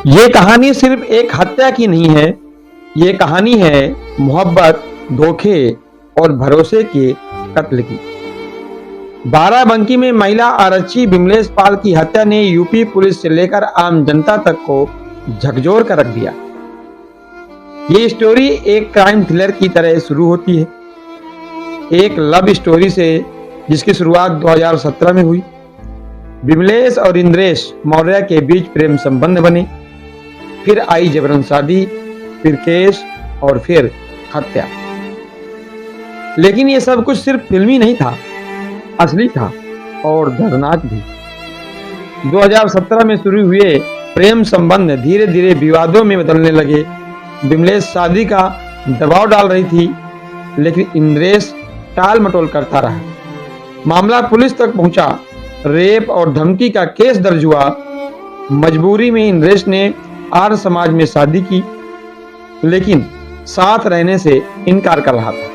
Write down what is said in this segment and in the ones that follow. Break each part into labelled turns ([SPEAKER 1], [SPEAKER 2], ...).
[SPEAKER 1] ये कहानी सिर्फ एक हत्या की नहीं है, ये कहानी है मोहब्बत, धोखे और भरोसे के कत्ल की। बाराबंकी में महिला आरक्षी विमलेश पाल की हत्या ने यूपी पुलिस से लेकर आम जनता तक को झकझोर कर रख दिया। ये स्टोरी एक क्राइम थ्रिलर की तरह शुरू होती है, एक लव स्टोरी से जिसकी शुरुआत 2017 में हुई। विमलेश और इंद्रेश मौर्य के बीच प्रेम संबंध बने, फिर आई जबरन शादी, फिर केस और फिर हत्या। लेकिन ये सब कुछ सिर्फ फिल्मी नहीं था, असली था और दर्दनाक भी। 2017 में शुरू हुए प्रेम संबंध धीरे धीरे विवादों में बदलने लगे। विमलेश शादी का दबाव डाल रही थी, लेकिन इंद्रेश टाल मटोल करता रहा। मामला पुलिस तक पहुंचा, रेप और धमकी का केस दर्ज हुआ। मजबूरी में इंद्रेश ने आर्य समाज में शादी की, लेकिन साथ रहने से इनकार कर रहा था।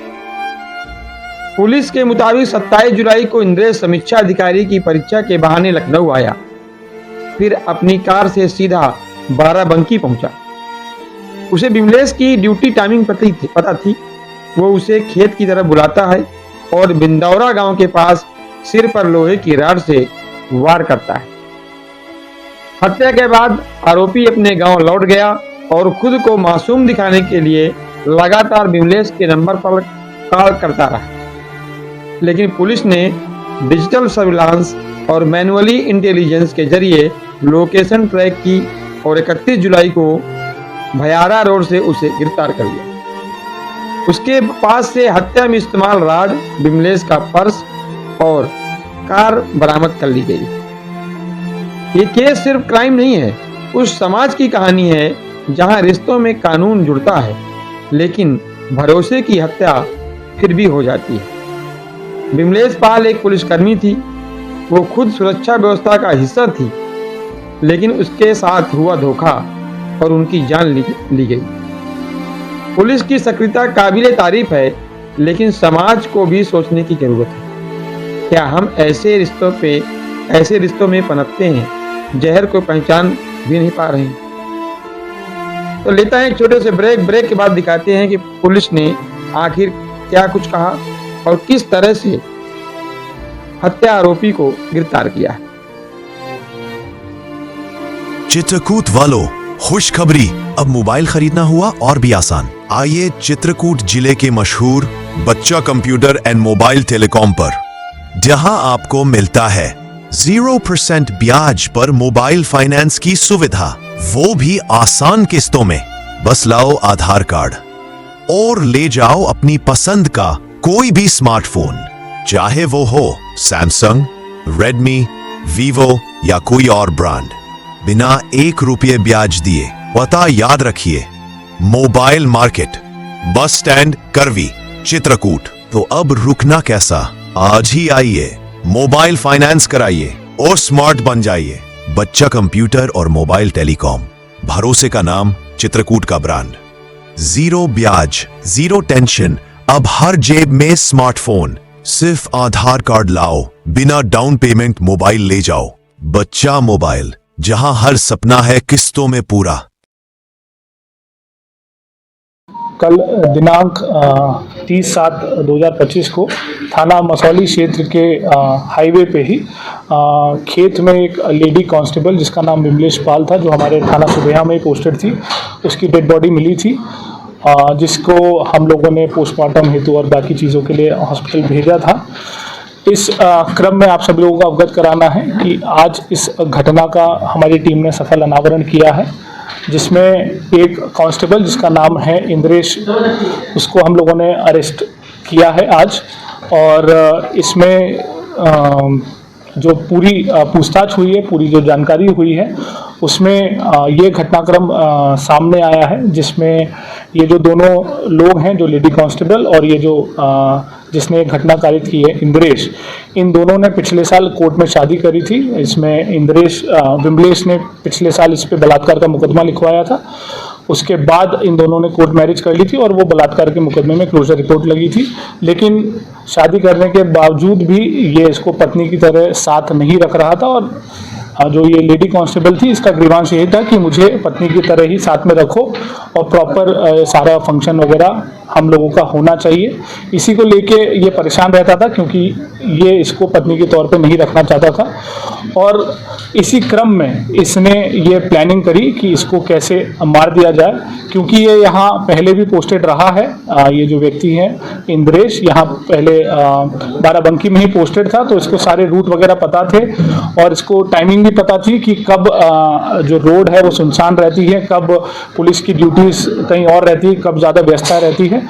[SPEAKER 1] पुलिस के मुताबिक 27 जुलाई को इंद्रेश समीक्षा अधिकारी की परीक्षा के बहाने लखनऊ आया, फिर अपनी कार से सीधा बाराबंकी पहुंचा। उसे विमलेश की ड्यूटी टाइमिंग पता थी। वो उसे खेत की तरफ बुलाता है और बिंदौरा गांव के पास सिर पर लोहे की राड से वार करता है। हत्या के बाद आरोपी अपने गांव लौट गया और खुद को मासूम दिखाने के लिए लगातार विमलेश के नंबर पर कॉल करता रहा। लेकिन पुलिस ने डिजिटल सर्विलांस और मैनुअली इंटेलिजेंस के जरिए लोकेशन ट्रैक की और 31 जुलाई को भयारा रोड से उसे गिरफ्तार कर लिया। उसके पास से हत्या में इस्तेमाल राड, विमलेश का पर्स और कार बरामद कर ली गई। ये केस सिर्फ क्राइम नहीं है, उस समाज की कहानी है जहां रिश्तों में कानून जुड़ता है, लेकिन भरोसे की हत्या फिर भी हो जाती है। विमलेश पाल एक पुलिसकर्मी थी। वो खुद सुरक्षा व्यवस्था का हिस्सा थी, लेकिन उसके साथ हुआ धोखा और उनकी जान ली गई। पुलिस की सक्रियता काबिले तारीफ है, लेकिन समाज को भी सोचने की जरूरत है। क्या हम ऐसे रिश्तों में पनपते हैं, जहर को पहचान भी नहीं पा रहे हैं? तो लेता है एक छोटे से ब्रेक के बाद दिखाते हैं कि पुलिस ने आखिर क्या कुछ कहा और किस तरह से हत्या आरोपी को गिरफ्तार किया है।
[SPEAKER 2] चित्रकूट वालों, खुशखबरी, अब मोबाइल खरीदना हुआ और भी आसान। आइए चित्रकूट जिले के मशहूर बच्चा कंप्यूटर एंड मोबाइल टेलीकॉम पर, जहां आपको मिलता है 0% ब्याज पर मोबाइल फाइनेंस की सुविधा, वो भी आसान किस्तों में। बस लाओ आधार कार्ड और ले जाओ अपनी पसंद का कोई भी स्मार्टफोन, चाहे वो हो सैमसंग, रेडमी, वीवो या कोई और ब्रांड, बिना 1 रुपये ब्याज दिए। पता याद रखिए, मोबाइल मार्केट, बस स्टैंड, करवी, चित्रकूट। तो अब रुकना कैसा, आज ही आइए, मोबाइल फाइनेंस कराइए और स्मार्ट बन जाइए। बच्चा कंप्यूटर और मोबाइल टेलीकॉम, भरोसे का नाम, चित्रकूट का ब्रांड। 0 ब्याज, 0 टेंशन, अब हर जेब में स्मार्टफोन। सिर्फ आधार कार्ड लाओ, बिना डाउन पेमेंट मोबाइल ले जाओ। बच्चा मोबाइल, जहां हर सपना है किस्तों में पूरा।
[SPEAKER 3] कल दिनांक 30/7/2025 को थाना मसौली क्षेत्र के हाईवे पे ही खेत में एक लेडी कांस्टेबल जिसका नाम विमलेश पाल था, जो हमारे थाना सुबेहा में पोस्टेड थी, उसकी डेड बॉडी मिली थी, जिसको हम लोगों ने पोस्टमार्टम हेतु और बाकी चीज़ों के लिए हॉस्पिटल भेजा था। इस क्रम में आप सभी लोगों को अवगत कराना है कि आज इस घटना का हमारी टीम ने सफल अनावरण किया है, जिसमें एक कांस्टेबल जिसका नाम है इंद्रेश, उसको हम लोगों ने अरेस्ट किया है आज। और इसमें जो पूरी पूछताछ हुई है, पूरी जो जानकारी हुई है, उसमें ये घटनाक्रम सामने आया है, जिसमें ये जो दोनों लोग हैं, जो लेडी कांस्टेबल और ये जो जिसने घटना कारित की है इंद्रेश, इन दोनों ने पिछले साल कोर्ट में शादी करी थी। इसमें विमलेश ने पिछले साल इस पे बलात्कार का मुकदमा लिखवाया था। उसके बाद इन दोनों ने कोर्ट मैरिज कर ली थी और वो बलात्कार के मुकदमे में क्लोजर रिपोर्ट लगी थी। लेकिन शादी करने के बावजूद भी ये इसको पत्नी की तरह साथ नहीं रख रहा था और जो ये लेडी कांस्टेबल थी, इसका ग्रीवांश यही था कि मुझे पत्नी की तरह ही साथ में रखो और प्रॉपर सारा फंक्शन वगैरह हम लोगों का होना चाहिए। इसी को लेके ये परेशान रहता था क्योंकि ये इसको पत्नी के तौर पे नहीं रखना चाहता था और इसी क्रम में इसने ये प्लानिंग करी कि इसको कैसे मार दिया जाए, क्योंकि ये यहाँ पहले भी पोस्टेड रहा है। ये जो व्यक्ति है इंद्रेश, यहाँ पहले बाराबंकी में ही पोस्टेड था, तो इसको सारे रूट वगैरह पता थे और इसको टाइमिंग भी पता थी कि कब जो रोड है वो सुनसान रहती है, कब पुलिस की ड्यूटीज कहीं और रहती है, कब ज़्यादा व्यस्तता रहती है।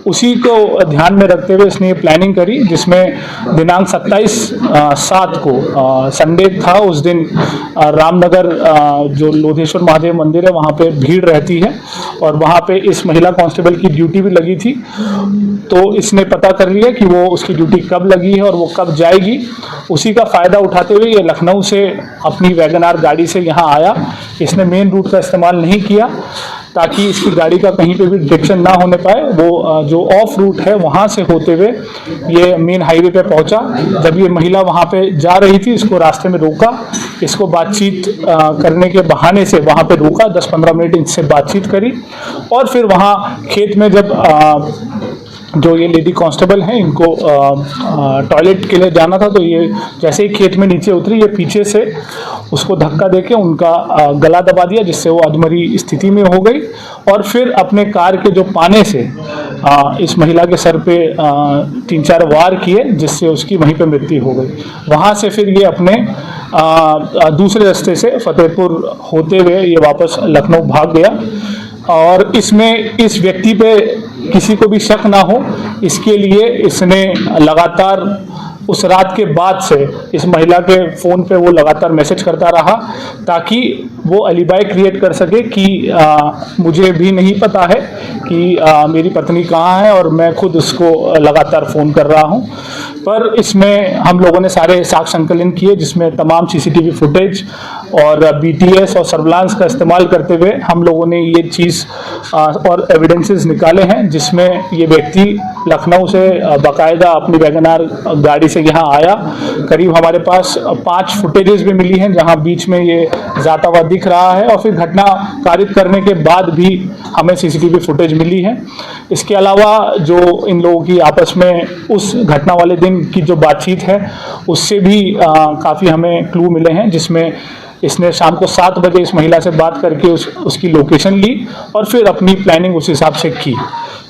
[SPEAKER 3] उसी को ध्यान में रखते हुए इसने ये प्लानिंग करी, जिसमें दिनांक 27/7 को संडे था। उस दिन रामनगर जो लोधेश्वर महादेव मंदिर है वहाँ पे भीड़ रहती है और वहाँ पे इस महिला कांस्टेबल की ड्यूटी भी लगी थी। तो इसने पता कर लिया कि वो उसकी ड्यूटी कब लगी है और वो कब जाएगी। उसी का फ़ायदा उठाते हुए ये लखनऊ से अपनी वैगन आर गाड़ी से यहाँ आया। इसने मेन रूट का इस्तेमाल नहीं किया ताकि इसकी गाड़ी का कहीं पे भी डिटेक्शन ना होने पाए। वो जो ऑफ रूट है वहाँ से होते हुए ये मेन हाईवे पे पहुँचा। जब ये महिला वहाँ पे जा रही थी, इसको रास्ते में रोका, इसको बातचीत करने के बहाने से वहाँ पे रोका, 10-15 मिनट इनसे बातचीत करी और फिर वहाँ खेत में जब जो ये लेडी कांस्टेबल हैं इनको टॉयलेट के लिए जाना था, तो ये जैसे ही खेत में नीचे उतरी, ये पीछे से उसको धक्का देके उनका गला दबा दिया, जिससे वो अधमरी स्थिति में हो गई और फिर अपने कार के जो पाने से इस महिला के सर पे 3-4 वार किए, जिससे उसकी वहीं पे मृत्यु हो गई। वहाँ से फिर ये अपने दूसरे रास्ते से फतेहपुर होते हुए ये वापस लखनऊ भाग गया और इसमें इस व्यक्ति पे किसी को भी शक ना हो, इसके लिए इसने लगातार उस रात के बाद से इस महिला के फ़ोन पे वो लगातार मैसेज करता रहा ताकि वो अलीबाई क्रिएट कर सके कि मुझे भी नहीं पता है कि मेरी पत्नी कहाँ है और मैं खुद उसको लगातार फ़ोन कर रहा हूँ। पर इसमें हम लोगों ने सारे साक्ष्य संकलन किए, जिसमें तमाम सीसीटीवी फुटेज और बीटीएस और सर्विलांस का इस्तेमाल करते हुए हम लोगों ने ये चीज़ और एविडेंसेस निकाले हैं, जिसमें ये व्यक्ति लखनऊ से बाकायदा अपनी वैगन आर गाड़ी से यहाँ आया। करीब हमारे पास 5 फुटेजेस भी मिली हैं जहाँ बीच में ये जाता हुआ दिख रहा है और फिर घटना कारित करने के बाद भी हमें सीसीटीवी फुटेज मिली है। इसके अलावा जो इन लोगों की आपस में उस घटना वाले दिन की जो बातचीत है उससे भी काफ़ी हमें क्लू मिले हैं, जिसमें इसने शाम को 7 बजे इस महिला से बात करके उसकी लोकेशन ली और फिर अपनी प्लानिंग उस हिसाब से की।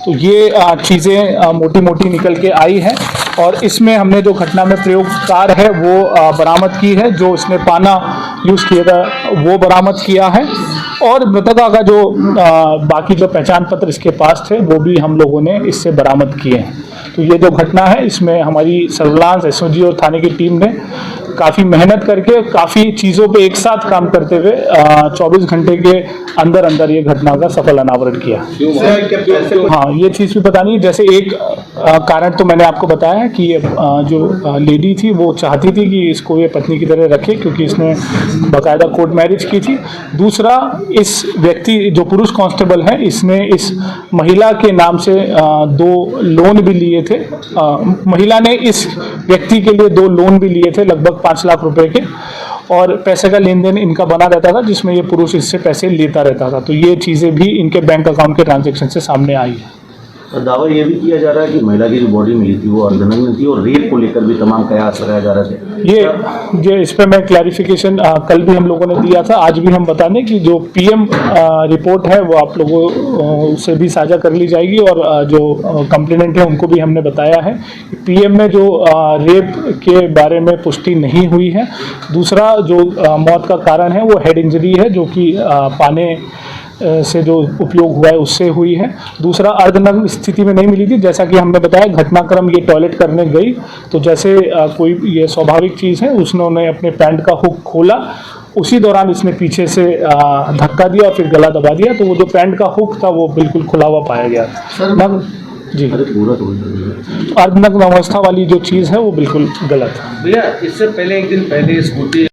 [SPEAKER 3] तो ये चीज़ें मोटी मोटी निकल के आई है और इसमें हमने जो घटना में प्रयोगकार है वो बरामद की है, जो इसने पाना यूज़ किया था वो बरामद किया है और मृतका का जो बाकी जो पहचान पत्र इसके पास थे वो भी हम लोगों ने इससे बरामद किए हैं। तो ये जो घटना है इसमें हमारी सर्विलांस एसओजी और थाने की टीम ने काफ़ी मेहनत करके काफ़ी चीज़ों पे एक साथ काम करते हुए 24 घंटे के अंदर अंदर ये घटना का सफल अनावरण किया। हाँ, ये चीज़ भी पता नहीं, जैसे एक कारण तो मैंने आपको बताया है कि ये जो लेडी थी वो चाहती थी कि इसको ये पत्नी की तरह रखे क्योंकि इसने बाकायदा कोर्ट मैरिज की थी। दूसरा, इस व्यक्ति जो पुरुष कांस्टेबल है इसने इस महिला के नाम से 2 लोन भी लिए थे। महिला ने इस व्यक्ति के लिए 2 लोन भी लिए थे लगभग 5 लाख रुपए के और पैसे का लेन देन इनका बना रहता था, जिसमें ये पुरुष इससे पैसे लेता रहता था। तो ये चीज़ें भी इनके बैंक अकाउंट के ट्रांजैक्शन से सामने आई है।
[SPEAKER 4] और दावा ये भी किया जा रहा है कि महिला की जो बॉडी मिली थी वो अर्धनग्न थी और रेप को लेकर भी तमाम कयास लगाया जा रहा था।
[SPEAKER 3] ये इस पर मैं क्लैरिफिकेशन कल भी हम लोगों ने दिया था, आज भी हम बता दें कि जो पीएम रिपोर्ट है वो आप लोगों से भी साझा कर ली जाएगी और जो कंप्लेनेंट है उनको भी हमने बताया है। पीएम में जो रेप के बारे में पुष्टि नहीं हुई है। दूसरा, जो मौत का कारण है वो हेड इंजरी है, जो कि पाने से जो उपयोग हुआ है उससे हुई है। दूसरा, अर्धनग्न स्थिति में नहीं मिली थी, जैसा कि हमने बताया घटनाक्रम ये टॉयलेट करने गई तो जैसे कोई ये स्वाभाविक चीज़ है, उसने अपने पैंट का हुक खोला, उसी दौरान इसने पीछे से धक्का दिया और फिर गला दबा दिया, तो वो जो पैंट का हुक था वो बिल्कुल खुला हुआ पाया गया था। जी, अर्धनग्न अवस्था वाली जो चीज़ है वो बिल्कुल गलत है।
[SPEAKER 5] भैया, इससे पहले एक दिन पहले स्कूटी